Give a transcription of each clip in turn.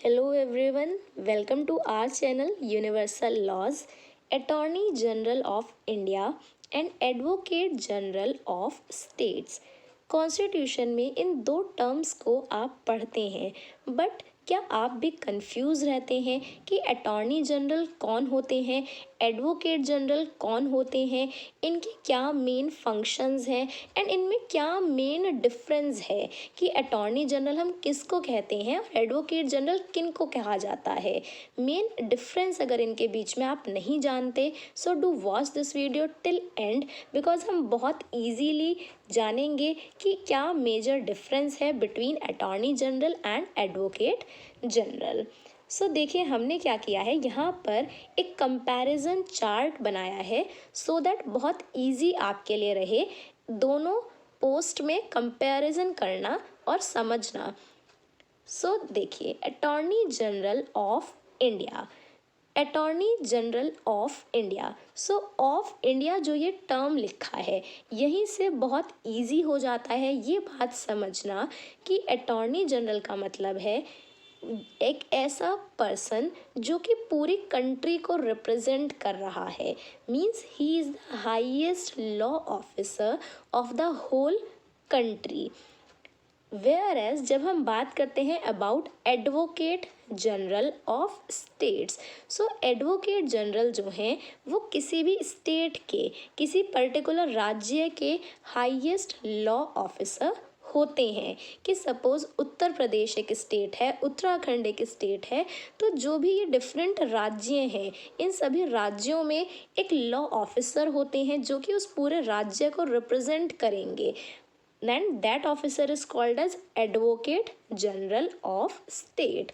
Hello everyone, welcome to our channel Universal Laws. Attorney General of India and Advocate General of States. Constitution में इन दो terms को आप पढ़ते हैं, but क्या आप भी कंफ्यूज रहते हैं कि अटॉर्नी जनरल कौन होते हैं, एडवोकेट जनरल कौन होते हैं, इनके क्या मेन फंक्शंस हैं एंड इनमें क्या मेन डिफरेंस है कि अटॉर्नी जनरल हम किसको कहते हैं और एडवोकेट जनरल किन को कहा जाता है। मेन डिफरेंस अगर इनके बीच में आप नहीं जानते, so do watch this video till end, because हम बहुत ईजीली जानेंगे कि क्या मेजर डिफरेंस है between attorney general and advocate general. So देखिए हमने क्या किया है, यहाँ पर एक कंपैरिजन चार्ट बनाया है सो दैट बहुत इजी आपके लिए रहे दोनों पोस्ट में कंपैरिजन करना और समझना। सो देखिए attorney general of India, attorney general of India. So of India जो ये टर्म लिखा है, यहीं से बहुत इजी हो जाता है ये बात समझना कि अटॉर्नी जनरल का मतलब है एक ऐसा पर्सन जो कि पूरी कंट्री को रिप्रेजेंट कर रहा है। Means he is the highest law officer of the whole country. Whereas जब हम बात करते हैं about advocate general of states, so advocate general जो हैं वो किसी भी स्टेट के, किसी पर्टिकुलर राज्य के हाईएस्ट लॉ ऑफिसर होते हैं। कि सपोज उत्तर प्रदेश एक स्टेट है, उत्तराखंड एक स्टेट है, तो जो भी ये डिफरेंट राज्य हैं इन सभी राज्यों में एक लॉ ऑफिसर होते हैं जो कि उस पूरे राज्य को रिप्रेजेंट करेंगे। Then that officer is called as Advocate General of State.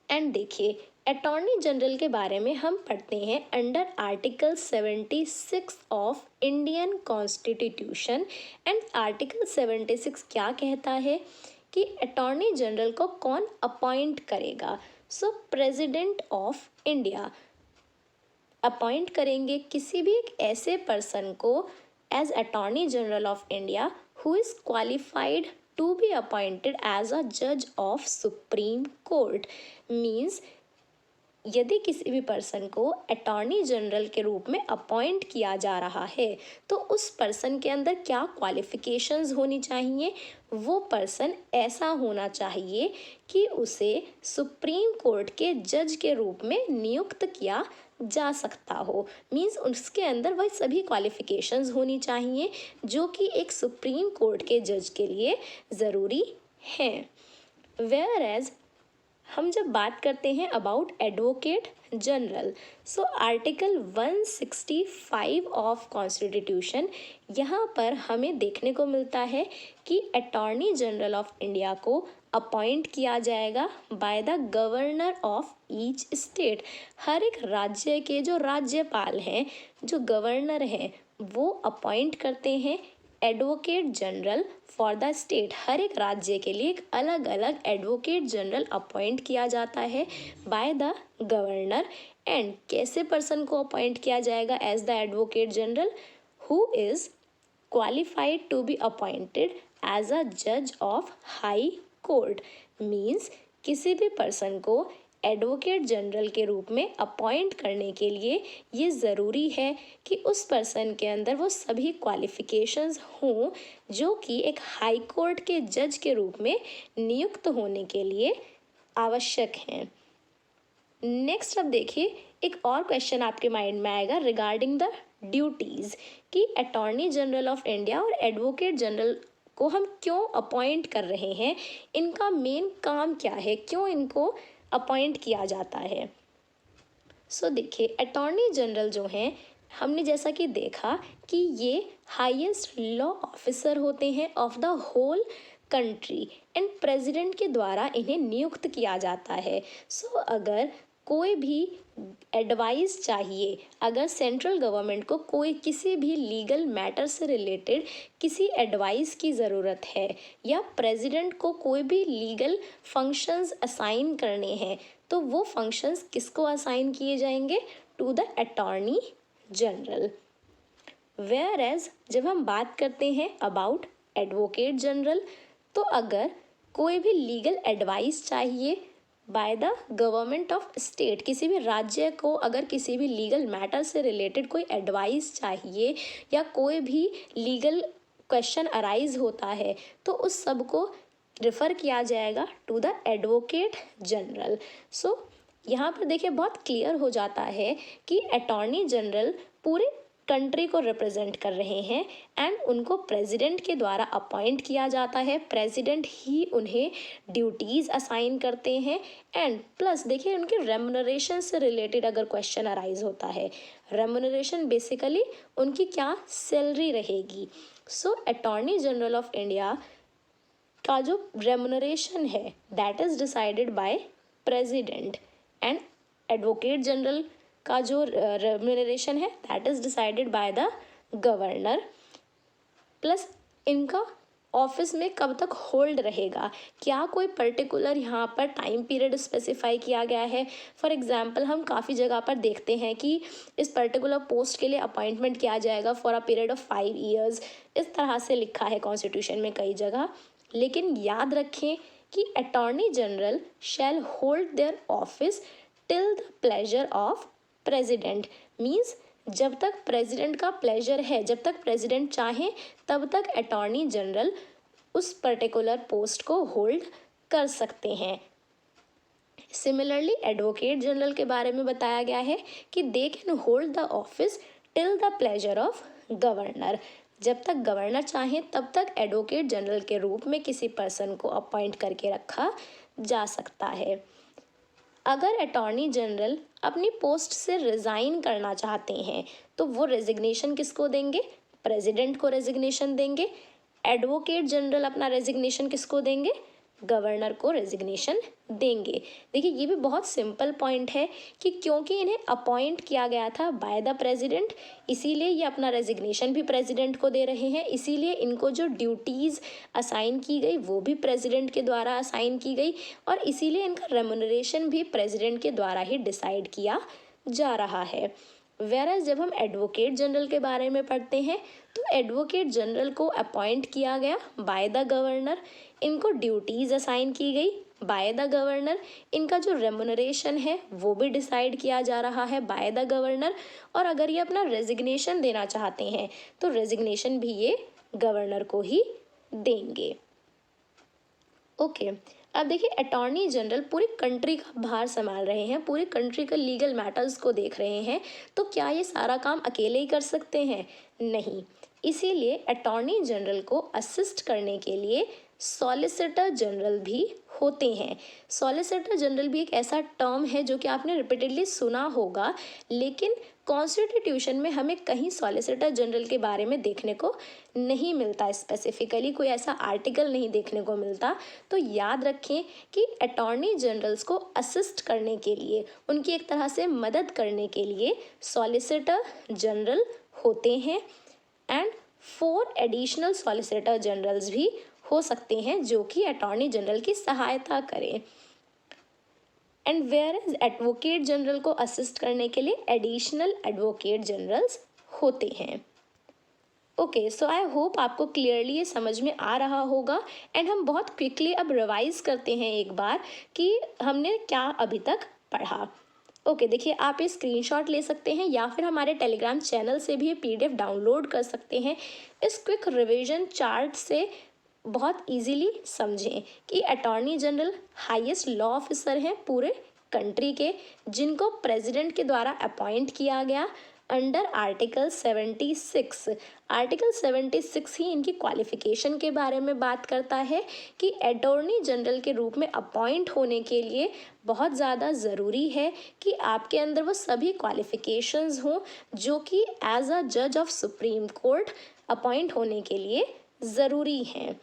And देखिए अटॉर्नी जनरल के बारे में हम पढ़ते हैं under article 76 of Indian constitution. And article 76 क्या कहता है कि अटॉर्नी जनरल को कौन अपॉइंट करेगा। So president of India appoint करेंगे किसी भी एक ऐसे पर्सन को as Attorney General of India who is qualified to be appointed as a judge of Supreme Court. Means यदि किसी भी पर्सन को अटॉर्नी जनरल के रूप में अपॉइंट किया जा रहा है तो उस पर्सन के अंदर क्या क्वालिफिकेशंस होनी चाहिए। वो पर्सन ऐसा होना चाहिए कि उसे सुप्रीम कोर्ट के जज के रूप में नियुक्त किया जा सकता हो। मीन्स उसके अंदर वह सभी क्वालिफिकेशंस होनी चाहिए जो कि एक सुप्रीम कोर्ट के जज के लिए ज़रूरी हैं। वेयर एज हम जब बात करते हैं about advocate general, so article 165 of constitution, यहाँ पर हमें देखने को मिलता है कि अटॉर्नी जनरल ऑफ इंडिया को अपॉइंट किया जाएगा by the governor of each state. हर एक राज्य के जो राज्यपाल हैं, जो गवर्नर हैं, वो अपॉइंट करते हैं advocate general for the state. हर एक राज्य के लिए एक अलग अलग एडवोकेट जनरल अपॉइंट किया जाता है बाय द गवर्नर। एंड कैसे पर्सन को अपॉइंट किया जाएगा as the advocate general, who is qualified to be appointed as a जज ऑफ हाई कोर्ट। मीन्स किसी भी पर्सन को एडवोकेट जनरल के रूप में अपॉइंट करने के लिए ये ज़रूरी है कि उस पर्सन के अंदर वो सभी क्वालिफ़िकेशंस हों जो कि एक हाई कोर्ट के जज के रूप में नियुक्त होने के लिए आवश्यक हैं। नेक्स्ट अब देखिए एक और क्वेश्चन आपके माइंड में आएगा रिगार्डिंग द ड्यूटीज़ कि अटॉर्नी जनरल ऑफ इंडिया और एडवोकेट जनरल को हम क्यों अपॉइंट कर रहे हैं, इनका मेन काम क्या है, क्यों इनको अपॉइंट किया जाता है। सो देखिए अटॉर्नी जनरल जो हैं, हमने जैसा कि देखा कि ये हाईएस्ट लॉ ऑफिसर होते हैं of the whole country and president के द्वारा इन्हें नियुक्त किया जाता है। सो अगर कोई भी एडवाइस चाहिए, अगर सेंट्रल गवर्नमेंट को कोई किसी भी लीगल मैटर से रिलेटेड किसी एडवाइस की ज़रूरत है या प्रेसिडेंट को कोई भी लीगल फंक्शंस असाइन करने हैं, तो वो फंक्शंस किसको असाइन किए जाएंगे, to the attorney general. Whereas जब हम बात करते हैं अबाउट एडवोकेट जनरल, तो अगर कोई भी लीगल एडवाइस चाहिए by the government of state, किसी भी राज्य को अगर किसी भी लीगल मैटर से रिलेटेड कोई एडवाइस चाहिए या कोई भी लीगल क्वेश्चन अराइज होता है तो उस सब को रिफ़र किया जाएगा टू द एडवोकेट जनरल। सो यहाँ पर देखिए बहुत क्लियर हो जाता है कि अटॉर्नी जनरल पूरे कंट्री को रिप्रेजेंट कर रहे हैं एंड उनको प्रेसिडेंट के द्वारा अपॉइंट किया जाता है। प्रेसिडेंट ही उन्हें ड्यूटीज़ असाइन करते हैं एंड प्लस देखिए उनके रेमुनरेशन से रिलेटेड अगर क्वेश्चन अराइज होता है, रेमुनरेशन बेसिकली उनकी क्या सैलरी रहेगी। सो अटॉर्नी जनरल ऑफ इंडिया का जो रेमुनरेशन है that is decided by president and advocate general का जो रेमुनरेशन है that is decided by the governor. Plus इनका ऑफिस में कब तक होल्ड रहेगा, क्या कोई पर्टिकुलर यहाँ पर टाइम पीरियड स्पेसिफाई किया गया है। फॉर एग्जांपल हम काफ़ी जगह पर देखते हैं कि इस पर्टिकुलर पोस्ट के लिए अपॉइंटमेंट किया जाएगा for a period of 5 years, इस तरह से लिखा है कॉन्स्टिट्यूशन में कई जगह। लेकिन याद रखें कि attorney general shall hold their office till the pleasure of president, means जब तक प्रेसिडेंट का प्लेजर है, जब तक प्रेसिडेंट चाहे तब तक अटॉर्नी जनरल उस पर्टिकुलर पोस्ट को होल्ड कर सकते हैं। सिमिलरली एडवोकेट जनरल के बारे में बताया गया है कि they can hold the office till the pleasure of governor, जब तक गवर्नर चाहे तब तक एडवोकेट जनरल के रूप में किसी पर्सन को अपॉइंट करके रखा जा सकता है। अगर अटॉर्नी जनरल अपनी पोस्ट से रिज़ाइन करना चाहते हैं तो वो रेजिग्नेशन किसको देंगे, प्रेसिडेंट को रेजिग्नेशन देंगे। एडवोकेट जनरल अपना रेजिग्नेशन किसको देंगे, गवर्नर को रेजिग्नेशन देंगे। देखिए ये भी बहुत सिंपल पॉइंट है कि क्योंकि इन्हें अपॉइंट किया गया था बाय द प्रेसिडेंट, इसीलिए ये अपना रेजिग्नेशन भी प्रेसिडेंट को दे रहे हैं, इसीलिए इनको जो ड्यूटीज़ असाइन की गई वो भी प्रेसिडेंट के द्वारा असाइन की गई और इसीलिए इनका रेमुनरेशन भी प्रेसिडेंट के द्वारा ही डिसाइड किया जा रहा है। वेरएज जब हम एडवोकेट जनरल के बारे में पढ़ते हैं तो एडवोकेट जनरल को अपॉइंट किया गया बाय द गवर्नर, इनको ड्यूटीज़ असाइन की गई बाय द गवर्नर, इनका जो रेमुनरेशन है वो भी डिसाइड किया जा रहा है बाय द गवर्नर और अगर ये अपना रेजिग्नेशन देना चाहते हैं तो रेजिग्नेशन भी ये गवर्नर को ही देंगे। ओके अब देखिए अटॉर्नी जनरल पूरी कंट्री का भार संभाल रहे हैं, पूरी कंट्री के लीगल मैटर्स को देख रहे हैं, तो क्या ये सारा काम अकेले ही कर सकते हैं, नहीं। इसीलिए अटॉर्नी जनरल को असिस्ट करने के लिए सॉलिसिटर जनरल भी होते हैं। सॉलिसिटर जनरल भी एक ऐसा टर्म है जो कि आपने रिपीटेडली सुना होगा, लेकिन कॉन्स्टिट्यूशन में हमें कहीं सॉलिसिटर जनरल के बारे में देखने को नहीं मिलता, स्पेसिफिकली कोई ऐसा आर्टिकल नहीं देखने को मिलता। तो याद रखें कि अटॉर्नी जनरल्स को असिस्ट करने के लिए, उनकी एक तरह से मदद करने के लिए सॉलिसिटर जनरल होते हैं एंड 4 एडिशनल सॉलिसिटर जनरल्स भी हो सकते हैं जो कि अटॉर्नी जनरल की सहायता करें। And where is advocate general को असिस्ट करने के लिए एडिशनल एडवोकेट जनरल्स होते हैं। ओके सो आई होप आपको क्लियरली ये समझ में आ रहा होगा एंड हम बहुत क्विकली अब रिवाइज करते हैं एक बार कि हमने क्या अभी तक पढ़ा। ओके देखिए आप ये स्क्रीनशॉट ले सकते हैं या फिर हमारे टेलीग्राम चैनल से भी ये PDF डाउनलोड कर सकते हैं। इस क्विक रिवीजन चार्ट से बहुत इजीली समझें कि attorney general highest law officer हैं पूरे कंट्री के, जिनको प्रेसिडेंट के द्वारा अपॉइंट किया गया अंडर आर्टिकल 76। आर्टिकल 76 ही इनकी क्वालिफिकेशन के बारे में बात करता है कि अटॉर्नी जनरल के रूप में अपॉइंट होने के लिए बहुत ज़्यादा ज़रूरी है कि आपके अंदर वो सभी क्वालिफिकेशंस हों जो कि एज अ जज ऑफ सुप्रीम कोर्ट अपॉइंट होने के लिए ज़रूरी हैं।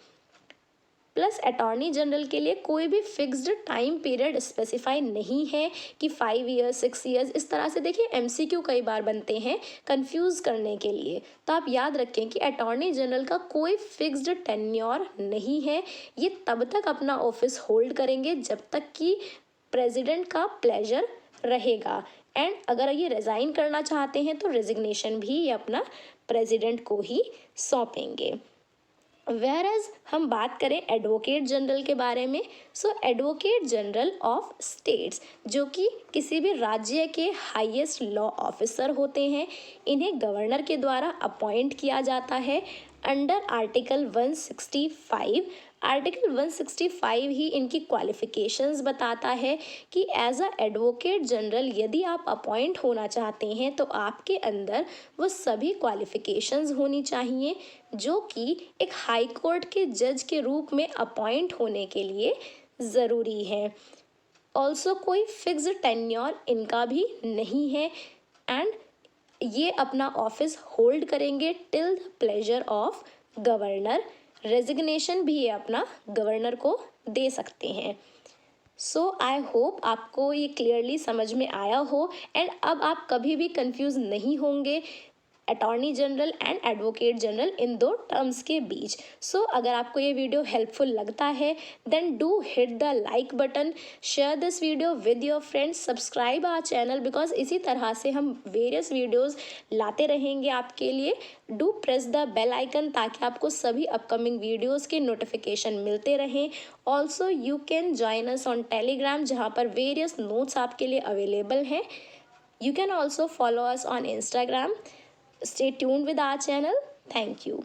प्लस अटॉर्नी जनरल के लिए कोई भी फिक्स्ड टाइम पीरियड स्पेसिफाई नहीं है कि 5 ईयर्स 6 ईयर्स, इस तरह से देखिए MCQ कई बार बनते हैं कंफ्यूज करने के लिए। तो आप याद रखें कि अटॉर्नी जनरल का कोई फिक्स्ड टेन्योर नहीं है, ये तब तक अपना ऑफिस होल्ड करेंगे जब तक कि प्रेसिडेंट का प्लेजर रहेगा एंड अगर ये रिज़ाइन करना चाहते हैं तो रेजिग्नेशन भी ये अपना प्रेसिडेंट को ही सौंपेंगे। वेयर एज हम बात करें एडवोकेट जनरल के बारे में, सो एडवोकेट जनरल ऑफ स्टेट्स जो कि किसी भी राज्य के हाईएस्ट लॉ ऑफिसर होते हैं, इन्हें गवर्नर के द्वारा अपॉइंट किया जाता है अंडर आर्टिकल 165। आर्टिकल 165 ही इनकी क्वालिफिकेशंस बताता है कि एज अ एडवोकेट जनरल यदि आप अपॉइंट होना चाहते हैं तो आपके अंदर वो सभी क्वालिफिकेशंस होनी चाहिए जो कि एक हाई कोर्ट के जज के रूप में अपॉइंट होने के लिए ज़रूरी है। ऑल्सो कोई फिक्स टेन्योर इनका भी नहीं है एंड ये अपना ऑफिस होल्ड करेंगे till the pleasure of governor. Resignation भी ये अपना गवर्नर को दे सकते हैं। सो आई होप आपको ये क्लियरली समझ में आया हो एंड अब आप कभी भी कंफ्यूज नहीं होंगे attorney general and advocate general in दो टर्म्स के बीच। सो अगर आपको ये वीडियो हेल्पफुल लगता है then do hit the like button, share this video with your friends, subscribe our channel because इसी तरह से हम वेरियस वीडियोस लाते रहेंगे आपके लिए। Do press the bell icon ताकि आपको सभी अपकमिंग वीडियोस के नोटिफिकेशन मिलते रहें। Also you can join us on Telegram जहाँ पर वेरियस नोट्स आपके लिए अवेलेबल हैं। You can also follow us on Instagram. Stay tuned with our channel. Thank you.